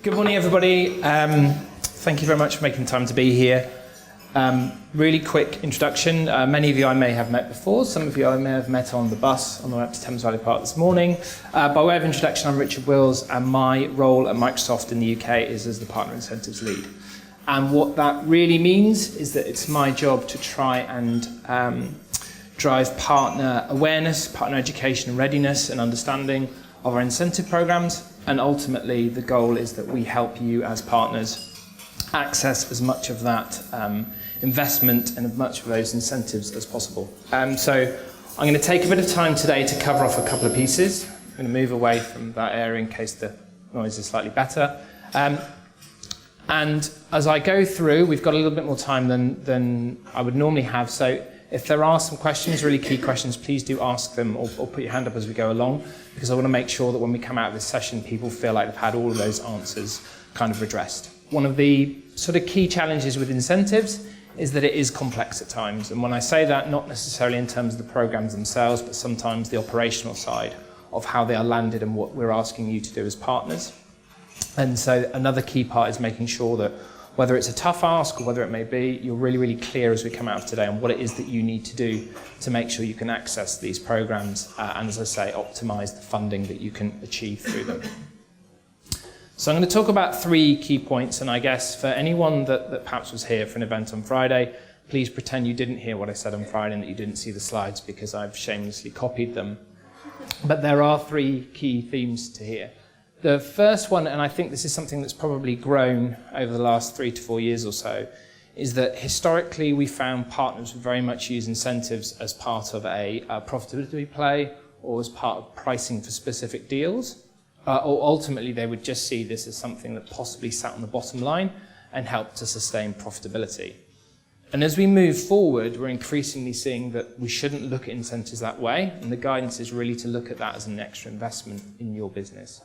Good morning, everybody. Thank you very much for making time to be here. Really quick introduction. Many of you I may have met before. Some of you I may have met on the bus on the way up to Thames Valley Park this morning. By way of introduction, I'm Richard Wills, and my role at Microsoft in the UK is as the Partner Incentives Lead. And what that really means is that it's my job to try and drive partner awareness, partner education and readiness and understanding of our incentive programs. And ultimately, the goal is that we help you as partners access as much of that investment and as much of those incentives as possible. So I'm going to take a bit of time today to cover off a couple of pieces. I'm going to move away from that area in case the noise is slightly better. And as I go through, we've got a little bit more time than I would normally have. So if there are some questions, really key questions, please do ask them or put your hand up as we go along, because I want to make sure that when we come out of this session, people feel like they've had all of those answers kind of addressed. One of the sort of key challenges with incentives is that it is complex at times. And when I say that, not necessarily in terms of the programs themselves, but sometimes the operational side of how they are landed and what we're asking you to do as partners. And so another key part is making sure that whether it's a tough ask or whether it may be, you're really, really clear as we come out of today on what it is that you need to do to make sure you can access these programs and, as I say, optimize the funding that you can achieve through them. So I'm going to talk about three key points, and I guess for anyone that perhaps was here for an event on Friday, please pretend you didn't hear what I said on Friday and that you didn't see the slides because I've shamelessly copied them. But there are three key themes to hear. The first one, and I think this is something that's probably grown over the last 3 to 4 years or so, is that historically we found partners would very much use incentives as part of a profitability play or as part of pricing for specific deals, or ultimately they would just see this as something that possibly sat on the bottom line and helped to sustain profitability. And as we move forward, we're increasingly seeing that we shouldn't look at incentives that way, and the guidance is really to look at that as an extra investment in your business.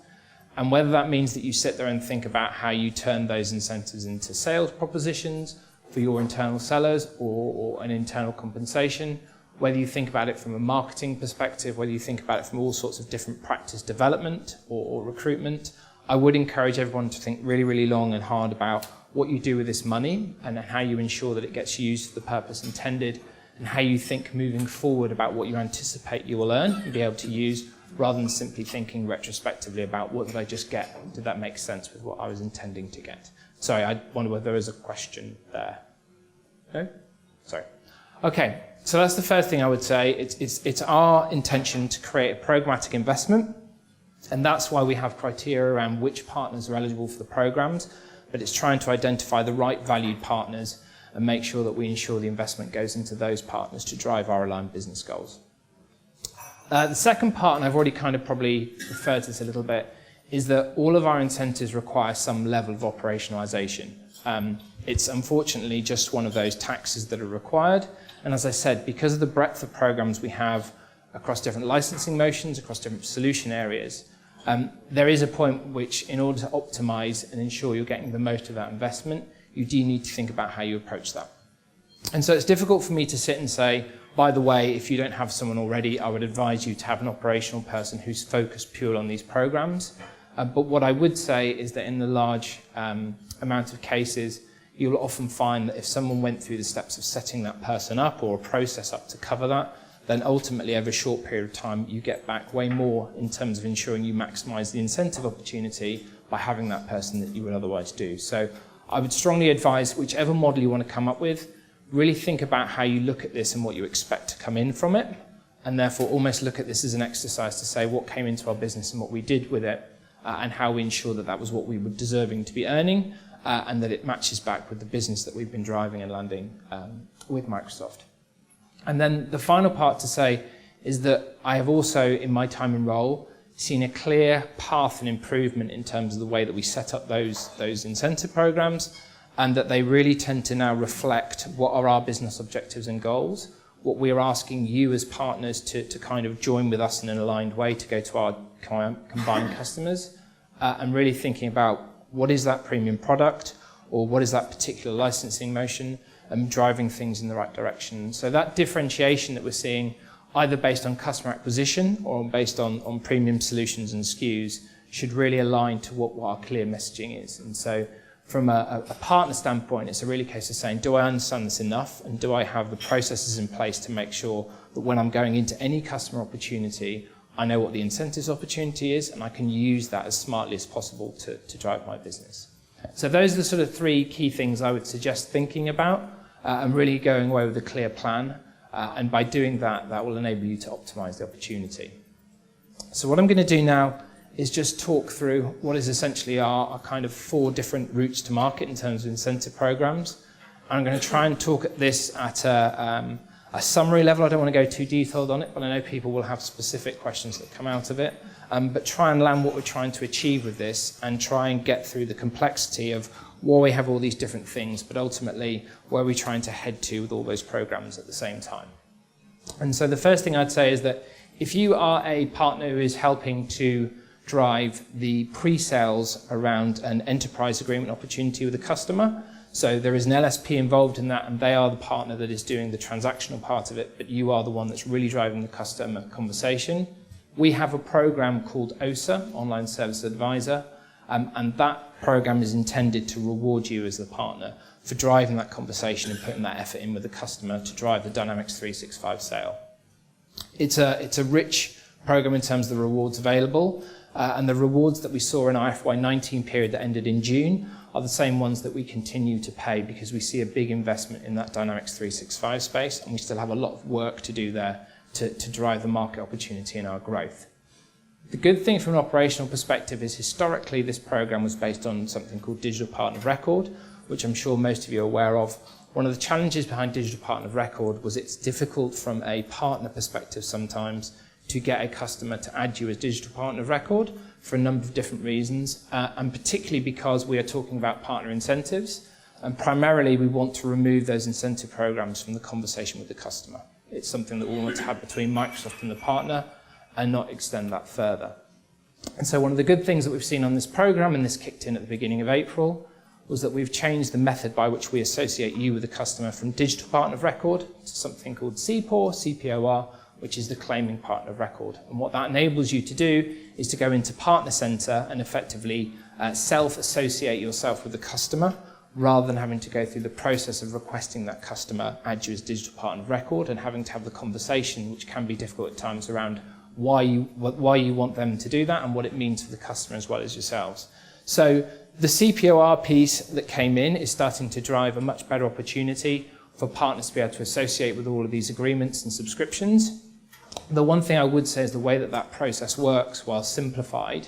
And whether that means that you sit there and think about how you turn those incentives into sales propositions for your internal sellers or an internal compensation, whether you think about it from a marketing perspective, whether you think about it from all sorts of different practice development or recruitment, I would encourage everyone to think really, really long and hard about what you do with this money and how you ensure that it gets used for the purpose intended, and how you think moving forward about what you anticipate you will earn and be able to use, rather than simply thinking retrospectively about what did I just get? Did that make sense with what I was intending to get? Sorry, I wonder whether there is a question there. No? Sorry. Okay, so that's the first thing I would say. It's our intention to create a programmatic investment, and that's why we have criteria around which partners are eligible for the programs, but it's trying to identify the right valued partners and make sure that we ensure the investment goes into those partners to drive our aligned business goals. The second part, and I've already kind of probably referred to this a little bit, is that all of our incentives require some level of operationalization. It's unfortunately just one of those taxes that are required. And as I said, because of the breadth of programs we have across different licensing motions, across different solution areas, there is a point which, in order to optimize and ensure you're getting the most of that investment, you do need to think about how you approach that. And so it's difficult for me to sit and say, by the way, if you don't have someone already, I would advise you to have an operational person who's focused purely on these programs. But what I would say is that in the large amount of cases, you'll often find that if someone went through the steps of setting that person up or a process up to cover that, then ultimately over a short period of time, you get back way more in terms of ensuring you maximize the incentive opportunity by having that person that you would otherwise do. So I would strongly advise whichever model you want to come up with, really think about how you look at this and what you expect to come in from it, and therefore almost look at this as an exercise to say what came into our business and what we did with it, and how we ensure that that was what we were deserving to be earning, and that it matches back with the business that we've been driving and landing with Microsoft. And then the final part to say is that I have also, in my time in role, seen a clear path and improvement in terms of the way that we set up those incentive programs, and that they really tend to now reflect what are our business objectives and goals, what we're asking you as partners to kind of join with us in an aligned way to go to our combined customers, and really thinking about what is that premium product or what is that particular licensing motion, and driving things in the right direction. So that differentiation that we're seeing, either based on customer acquisition or based on premium solutions and SKUs, should really align to what our clear messaging is. And so from a partner standpoint, it's a really case of saying, do I understand this enough? And do I have the processes in place to make sure that when I'm going into any customer opportunity, I know what the incentives opportunity is, and I can use that as smartly as possible to drive my business. So those are the sort of three key things I would suggest thinking about, and really going away with a clear plan. And by doing that, that will enable you to optimize the opportunity. So what I'm going to do now is just talk through what is essentially our kind of 4 different routes to market in terms of incentive programs. I'm going to try and talk at this at a summary level. I don't want to go too detailed on it, but I know people will have specific questions that come out of it. But try and land what we're trying to achieve with this, and try and get through the complexity of why we have all these different things, but ultimately where we're trying to head to with all those programs at the same time. And so the first thing I'd say is that if you are a partner who is helping to drive the pre-sales around an enterprise agreement opportunity with a customer, so there is an LSP involved in that, and they are the partner that is doing the transactional part of it, but you are the one that's really driving the customer conversation. We have a program called OSA, Online Service Advisor, and that program is intended to reward you as the partner for driving that conversation and putting that effort in with the customer to drive the Dynamics 365 sale. It's a rich program in terms of the rewards available, and the rewards that we saw in our FY19 period that ended in June are the same ones that we continue to pay, because we see a big investment in that Dynamics 365 space, and we still have a lot of work to do there to drive the market opportunity and our growth. The good thing from an operational perspective is historically this program was based on something called Digital Partner of Record, which I'm sure most of you are aware of. One of the challenges behind Digital Partner of Record was it's difficult from a partner perspective sometimes to get a customer to add you as Digital Partner of Record for a number of different reasons, and particularly because we are talking about partner incentives, and primarily we want to remove those incentive programs from the conversation with the customer. It's something that we want to have between Microsoft and the partner and not extend that further. And so one of the good things that we've seen on this program, and this kicked in at the beginning of April, was that we've changed the method by which we associate you with the customer from Digital Partner of Record to something called CPOR, CPOR, which is the Claiming Partner of Record. And what that enables you to do is to go into Partner Center and effectively self-associate yourself with the customer, rather than having to go through the process of requesting that customer add you as Digital Partner of Record and having to have the conversation, which can be difficult at times, around why you want them to do that and what it means for the customer as well as yourselves. So the CPOR piece that came in is starting to drive a much better opportunity for partners to be able to associate with all of these agreements and subscriptions. The one thing I would say is the way that that process works, while simplified,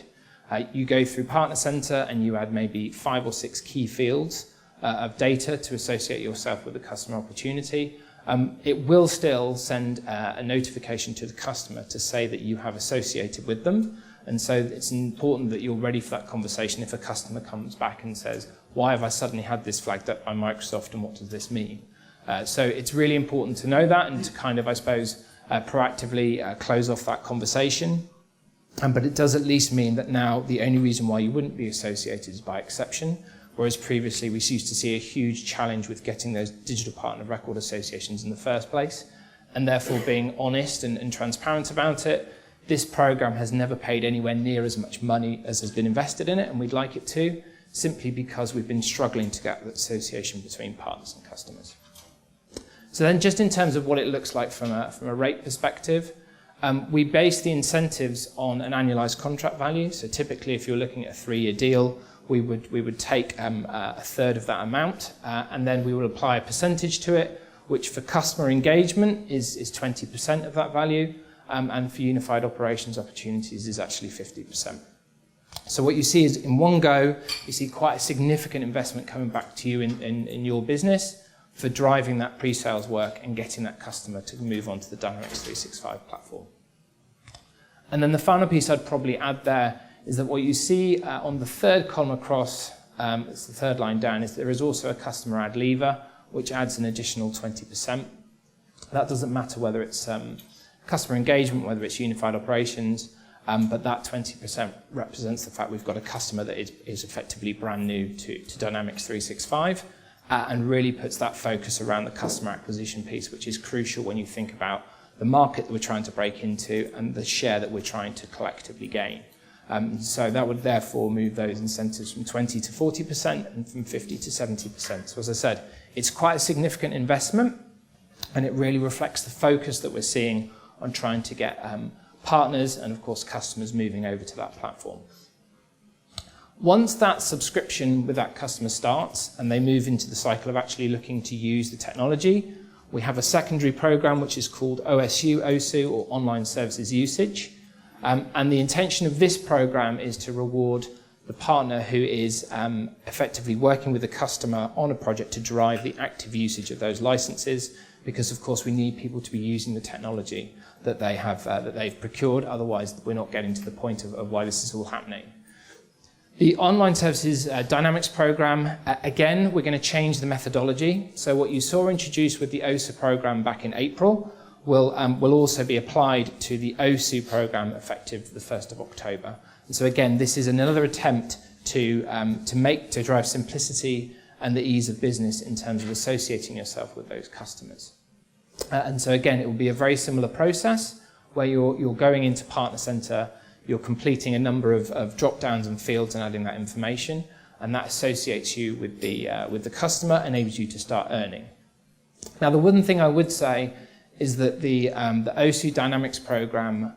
you go through Partner Center and you add maybe 5 or 6 key fields of data to associate yourself with the customer opportunity. It will still send a notification to the customer to say that you have associated with them. And so it's important that you're ready for that conversation if a customer comes back and says, why have I suddenly had this flagged up by Microsoft and what does this mean? So it's really important to know that and to kind of, I suppose, proactively close off that conversation. But it does at least mean that now the only reason why you wouldn't be associated is by exception, whereas previously we used to see a huge challenge with getting those Digital Partner of Record associations in the first place, and therefore being honest and transparent about it. This program has never paid anywhere near as much money as has been invested in it, and we'd like it to, simply because we've been struggling to get that association between partners and customers. So then, just in terms of what it looks like from a rate perspective, we base the incentives on an annualized contract value. So typically, if you're looking at a 3-year deal, we would take a third of that amount, and then we will apply a percentage to it, which for customer engagement is 20% of that value, and for unified operations opportunities is actually 50%. So what you see is, in one go, you see quite a significant investment coming back to you in your business for driving that pre-sales work and getting that customer to move on to the Dynamics 365 platform. And then the final piece I'd probably add there is that what you see on the third column across, it's the third line down, is there is also a customer add lever, which adds an additional 20%. That doesn't matter whether it's customer engagement, whether it's unified operations, but that 20% represents the fact we've got a customer that is effectively brand new to Dynamics 365, and really puts that focus around the customer acquisition piece, which is crucial when you think about the market that we're trying to break into and the share that we're trying to collectively gain. So that would therefore move those incentives from 20 to 40% and from 50 to 70%. So as I said, it's quite a significant investment, and it really reflects the focus that we're seeing on trying to get partners and, of course, customers moving over to that platform. Once that subscription with that customer starts and they move into the cycle of actually looking to use the technology, we have a secondary program which is called OSU, or Online Services Usage. And the intention of this program is to reward the partner who is effectively working with the customer on a project to drive the active usage of those licenses, because of course we need people to be using the technology that they have that they've procured. Otherwise we're not getting to the point of why this is all happening. The Online Services Dynamics program, again, we're going to change the methodology. So what you saw introduced with the OSA program back in April will also be applied to the OSU program effective the 1st of October. And so again, this is another attempt to drive simplicity and the ease of business in terms of associating yourself with those customers. And so again, it will be a very similar process where you're going into Partner Center, you're completing a number of drop-downs and fields and adding that information, and that associates you with the customer, enables you to start earning. Now, the one thing I would say is that the OSU Dynamics program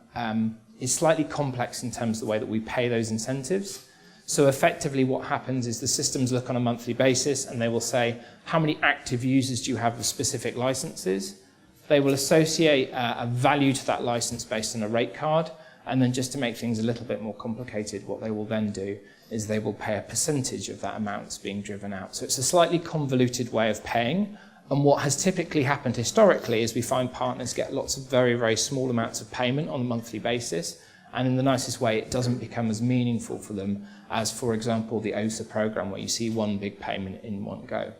is slightly complex in terms of the way that we pay those incentives. So effectively what happens is the systems look on a monthly basis and they will say, how many active users do you have of specific licenses? They will associate a value to that license based on a rate card. And then just to make things a little bit more complicated, what they will then do is they will pay a percentage of that amount that's being driven out. So it's a slightly convoluted way of paying. And what has typically happened historically is we find partners get lots of very, very small amounts of payment on a monthly basis. And in the nicest way, it doesn't become as meaningful for them as, for example, the OSA program, where you see one big payment in one go.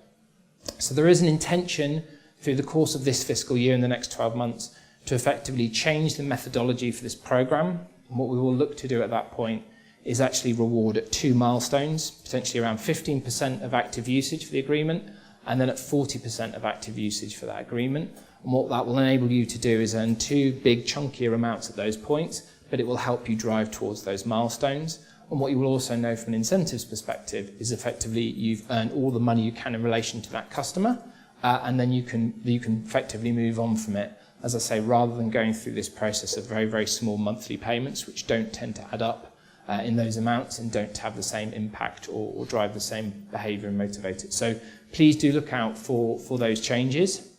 So there is an intention through the course of this fiscal year in the next 12 months to effectively change the methodology for this program. And what we will look to do at that point is actually reward at 2 milestones, potentially around 15% of active usage for the agreement, and then at 40% of active usage for that agreement. And what that will enable you to do is earn 2 big chunkier amounts at those points, but it will help you drive towards those milestones. And what you will also know from an incentives perspective is effectively you've earned all the money you can in relation to that customer, and then you can effectively move on from it, as I say, rather than going through this process of very, very small monthly payments, which don't tend to add up in those amounts and don't have the same impact or drive the same behaviour and motivate it. So please do look out for those changes.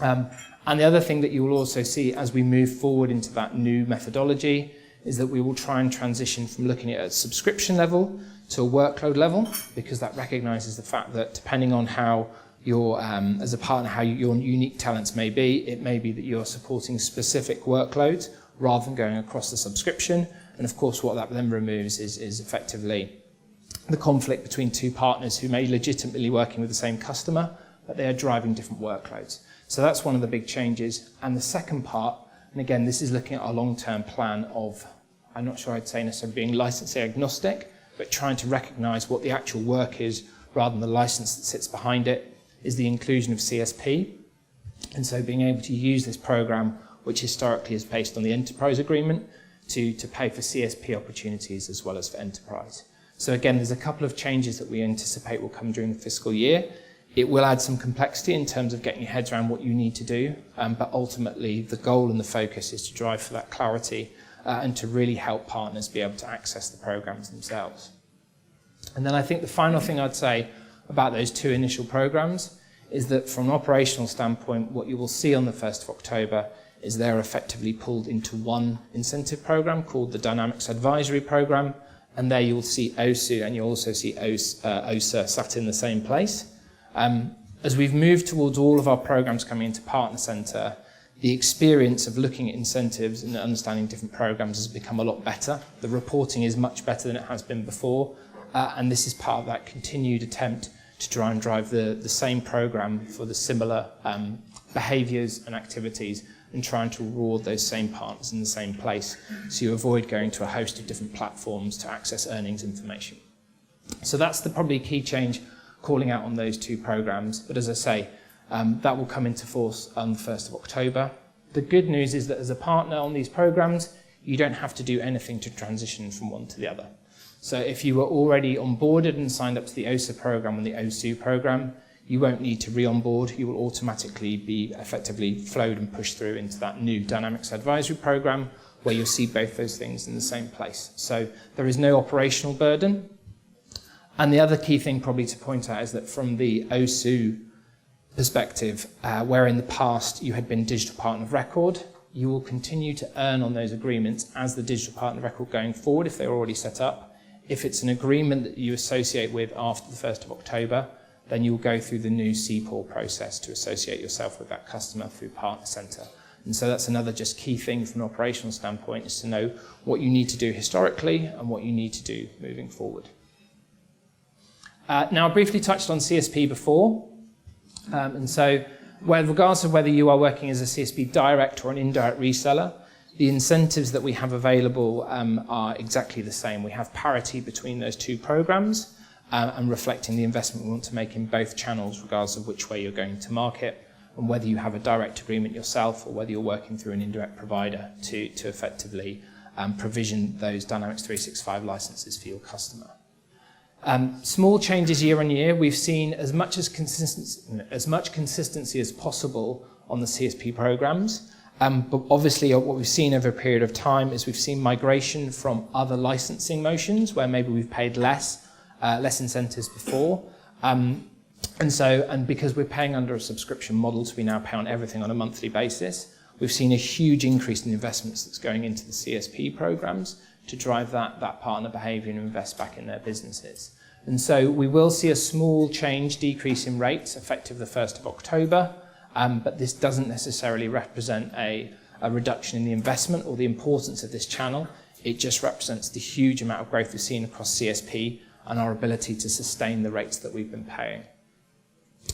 And the other thing that you will also see as we move forward into that new methodology is that we will try and transition from looking at a subscription level to a workload level, because that recognises the fact that depending on how your, as a partner, how your unique talents may be, it may be that you're supporting specific workloads rather than going across the subscription. And of course, what that then removes is effectively the conflict between two partners who may legitimately be working with the same customer, but they are driving different workloads. So that's one of the big changes. And the second part, and again, this is looking at our long-term plan of, I'm not sure I'd say necessarily being licensing agnostic, but trying to recognise what the actual work is rather than the license that sits behind it, is the inclusion of CSP. And so being able to use this program, which historically is based on the enterprise agreement, to pay for CSP opportunities as well as for enterprise. So again, there's a couple of changes that we anticipate will come during the fiscal year. It will add some complexity in terms of getting your heads around what you need to do, but ultimately the goal and the focus is to drive for that clarity and to really help partners be able to access the programs themselves. And then I think the final thing I'd say about those two initial programs is that from an operational standpoint, what you will see on the 1st of October is they're effectively pulled into one incentive program called the Dynamics Advisory Program, and there you'll see OSU and you'll also see OSA sat in the same place. As we've moved towards all of our programs coming into Partner Center, the experience of looking at incentives and understanding different programs has become a lot better. The reporting is much better than it has been before, and this is part of that continued attempt to try and drive the same program for the similar behaviours and activities, and trying to reward those same partners in the same place, so you avoid going to a host of different platforms to access earnings information. So that's the probably key change, calling out on those two programs. But as I say, that will come into force on the 1st of October. The good news is that as a partner on these programs, you don't have to do anything to transition from one to the other. So if you were already onboarded and signed up to the OSA program and the OSU program, you won't need to re-onboard. You will automatically be effectively flowed and pushed through into that new Dynamics Advisory program, where you'll see both those things in the same place. So there is no operational burden. And the other key thing probably to point out is that from the OSU perspective, where in the past you had been digital partner of record, you will continue to earn on those agreements as the digital partner of record going forward if they're already set up. If it's an agreement that you associate with after the 1st of October, then you'll go through the new CPOR process to associate yourself with that customer through Partner Center. And so that's another just key thing from an operational standpoint, is to know what you need to do historically and what you need to do moving forward. Now, I briefly touched on CSP before. And so regardless of whether you are working as a CSP direct or an indirect reseller, the incentives that we have available are exactly the same. We have parity between those two programs and reflecting the investment we want to make in both channels, regardless of which way you're going to market, and whether you have a direct agreement yourself or whether you're working through an indirect provider to effectively provision those Dynamics 365 licenses for your customer. Small changes year on year. We've seen as much consistency as possible on the CSP programs. But obviously what we've seen over a period of time is we've seen migration from other licensing motions where maybe we've paid less incentives before. And because we're paying under a subscription model, so we now pay on everything on a monthly basis, we've seen a huge increase in investments that's going into the CSP programs to drive that partner behavior and invest back in their businesses. And so we will see a small decrease in rates effective the 1st of October, but this doesn't necessarily represent a reduction in the investment or the importance of this channel. It just represents the huge amount of growth we've seen across CSP and our ability to sustain the rates that we've been paying.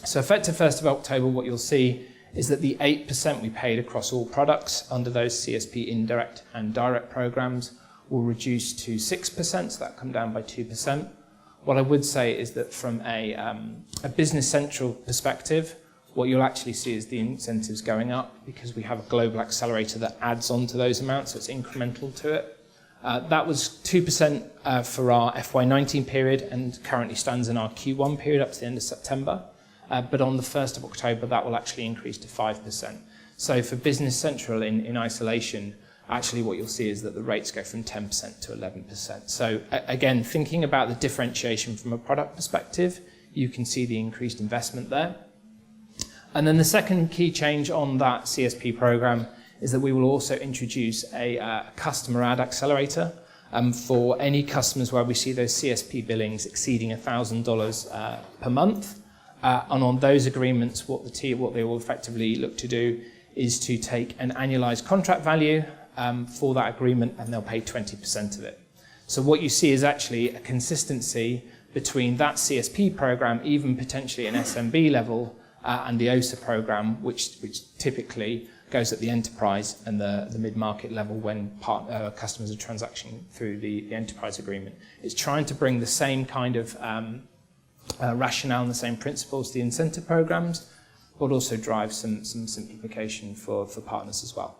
So effective 1st of October, what you'll see is that the 8% we paid across all products under those CSP indirect and direct programs will reduce to 6%, so that come down by 2%. What I would say is that from a Business Central perspective, what you'll actually see is the incentives going up because we have a global accelerator that adds on to those amounts, so it's incremental to it. That was 2% for our FY19 period and currently stands in our Q1 period up to the end of September. But on the 1st of October, that will actually increase to 5%. So for Business Central in isolation, actually what you'll see is that the rates go from 10% to 11%. So again, thinking about the differentiation from a product perspective, you can see the increased investment there. And then the second key change on that CSP program is that we will also introduce a customer Add Accelerator for any customers where we see those CSP billings exceeding $1,000 per month. And on those agreements, what they will effectively look to do is to take an annualized contract value for that agreement, and they'll pay 20% of it. So what you see is actually a consistency between that CSP program, even potentially an SMB level, and the OSA program, which typically goes at the enterprise and the mid-market level when customers are transacting through the enterprise agreement. It's trying to bring the same kind of rationale and the same principles to the incentive programs, but also drive some simplification for partners as well.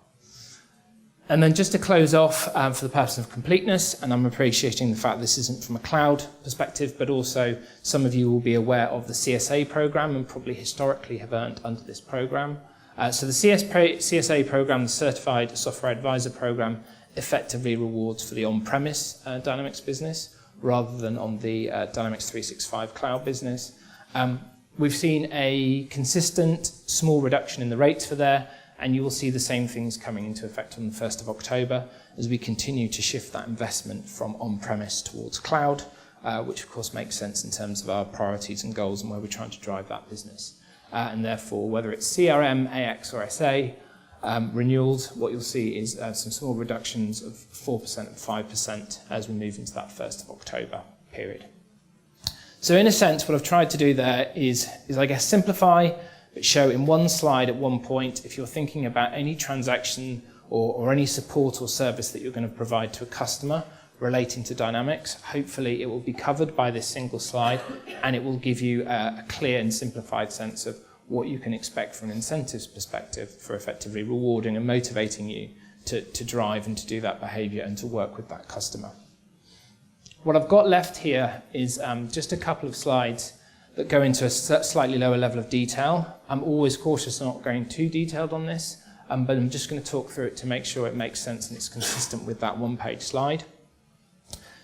And then just to close off, for the purpose of completeness, and I'm appreciating the fact this isn't from a cloud perspective, but also some of you will be aware of the CSA program and probably historically have earned under this program. So the CSA program, the Certified Software Advisor program, effectively rewards for the on-premise Dynamics business rather than on the Dynamics 365 cloud business. We've seen a consistent small reduction in the rates for there, and you will see the same things coming into effect on the 1st of October as we continue to shift that investment from on-premise towards cloud, which of course makes sense in terms of our priorities and goals and where we're trying to drive that business. And therefore, whether it's CRM, AX or SA renewals, what you'll see is some small reductions of 4% and 5% as we move into that 1st of October period. So in a sense, what I've tried to do there is I guess simplify, but show in one slide at one point, if you're thinking about any transaction or any support or service that you're going to provide to a customer relating to Dynamics, hopefully it will be covered by this single slide, and it will give you a clear and simplified sense of what you can expect from an incentives perspective for effectively rewarding and motivating you to drive and to do that behaviour and to work with that customer. What I've got left here is just a couple of slides that go into a slightly lower level of detail. I'm always cautious of not going too detailed on this, but I'm just going to talk through it to make sure it makes sense and it's consistent with that one-page slide.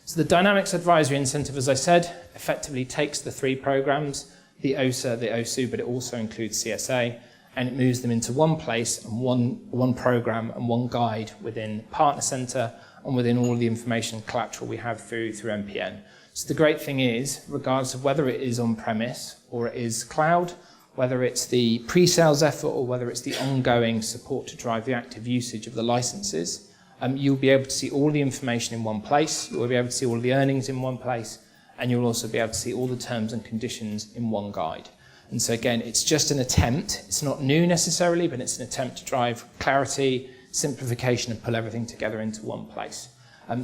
So the Dynamics Advisory Incentive, as I said, effectively takes the 3 programs, the OSA, the OSU, but it also includes CSA, and it moves them into one place and one program and one guide within Partner Center and within all of the information and collateral we have through MPN. So the great thing is, regardless of whether it is on-premise or it is cloud, whether it's the pre-sales effort or whether it's the ongoing support to drive the active usage of the licenses, you'll be able to see all the information in one place, you'll be able to see all of the earnings in one place, and you'll also be able to see all the terms and conditions in one guide. And so again, it's just an attempt. It's not new necessarily, but it's an attempt to drive clarity, simplification, and pull everything together into one place.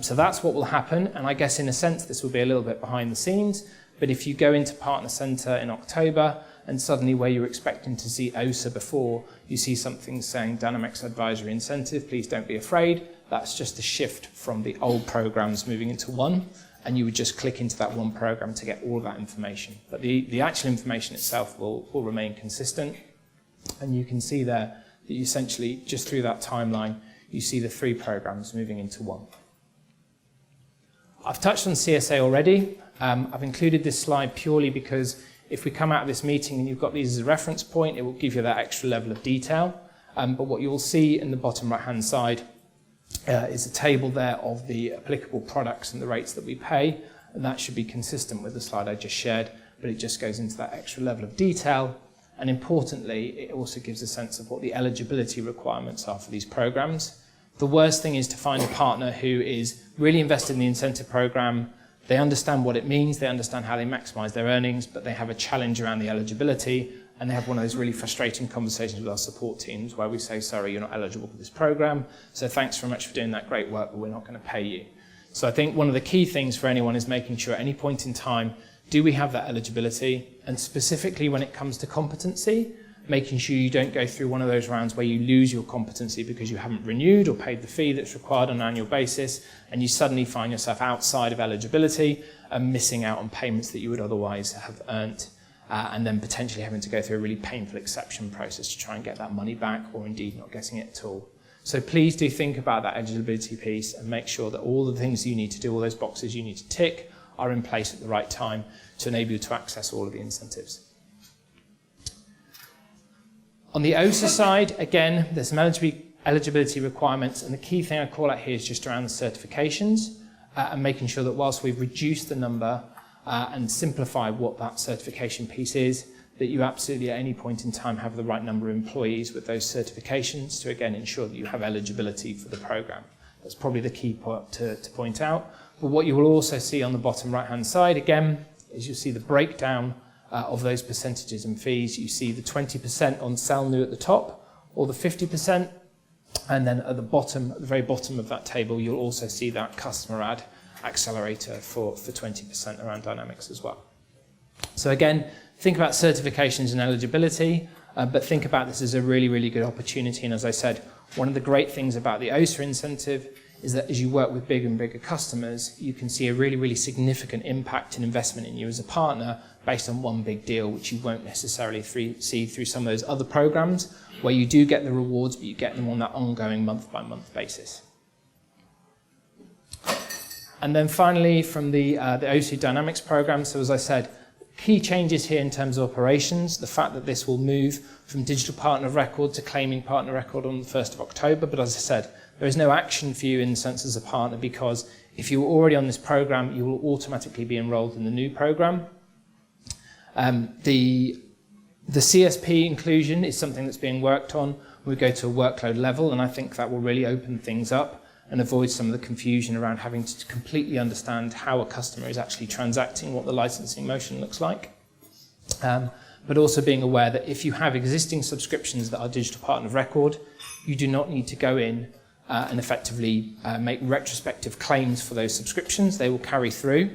So that's what will happen. And I guess in a sense, this will be a little bit behind the scenes. But if you go into Partner Center in October, and suddenly where you're expecting to see OSA before, you see something saying Dynamics Advisory Incentive, please don't be afraid. That's just a shift from the old programs moving into one. And you would just click into that one program to get all of that information. But the actual information itself will remain consistent. And you can see there that you essentially, just through that timeline, you see the 3 programs moving into one. I've touched on CSA already. I've included this slide purely because if we come out of this meeting and you've got these as a reference point, it will give you that extra level of detail. But what you'll see in the bottom right-hand side is a table there of the applicable products and the rates that we pay, and that should be consistent with the slide I just shared, but it just goes into that extra level of detail, and importantly, it also gives a sense of what the eligibility requirements are for these programs. The worst thing is to find a partner who is really invested in the incentive program, they understand what it means, they understand how they maximize their earnings, but they have a challenge around the eligibility, and they have one of those really frustrating conversations with our support teams where we say, sorry, you're not eligible for this program, so thanks very much for doing that great work, but we're not going to pay you. So I think one of the key things for anyone is making sure at any point in time, do we have that eligibility? And specifically when it comes to competency, making sure you don't go through one of those rounds where you lose your competency because you haven't renewed or paid the fee that's required on an annual basis, and you suddenly find yourself outside of eligibility and missing out on payments that you would otherwise have earned. And then potentially having to go through a really painful exception process to try and get that money back, or indeed not getting it at all. So please do think about that eligibility piece and make sure that all the things you need to do, all those boxes you need to tick, are in place at the right time to enable you to access all of the incentives. On the OSA side, again, there's some eligibility requirements, and the key thing I call out here is just around the certifications and making sure that whilst we've reduced the number and simplify what that certification piece is, that you absolutely at any point in time have the right number of employees with those certifications to again ensure that you have eligibility for the program. That's probably the key part to point out. But what you will also see on the bottom right hand side again is you'll see the breakdown of those percentages and fees. You see the 20% on sell new at the top, or the 50%, and then at the bottom, at the very bottom of that table, you'll also see that customer Add Accelerator for 20% around Dynamics as well. So again, think about certifications and eligibility, but think about this as a really, really good opportunity. And as I said, one of the great things about the OSA incentive is that as you work with bigger and bigger customers, you can see a really, really significant impact and investment in you as a partner based on one big deal, which you won't necessarily see through some of those other programs where you do get the rewards, but you get them on that ongoing month-by-month basis. And then finally, from the OSA Dynamics program, so as I said, key changes here in terms of operations, the fact that this will move from digital partner of record to claiming partner record on the 1st of October, but as I said, there is no action for you in the sense as a partner, because if you were already on this program, you will automatically be enrolled in the new program. The CSP inclusion is something that's being worked on. We go to a workload level, and I think that will really open things up and avoid some of the confusion around having to completely understand how a customer is actually transacting, what the licensing motion looks like. But also being aware that if you have existing subscriptions that are digital partner of record, you do not need to go in and effectively make retrospective claims for those subscriptions. They will carry through.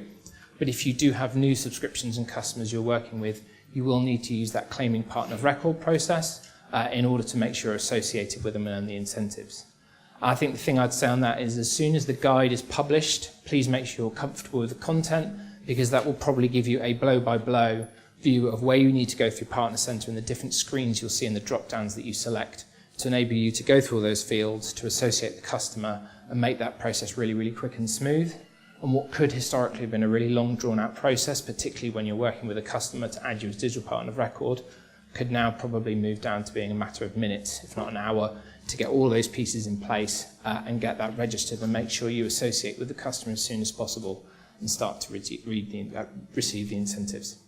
But if you do have new subscriptions and customers you're working with, you will need to use that claiming partner of record process in order to make sure you're associated with them and earn the incentives. I think the thing I'd say on that is as soon as the guide is published, please make sure you're comfortable with the content, because that will probably give you a blow-by-blow view of where you need to go through Partner Center and the different screens you'll see in the drop-downs that you select to enable you to go through all those fields, to associate the customer and make that process really, really quick and smooth. And what could historically have been a really long, drawn-out process, particularly when you're working with a customer to add you as digital partner of record, could now probably move down to being a matter of minutes, if not an hour, to get all those pieces in place and get that registered and make sure you associate with the customer as soon as possible and start to receive the incentives.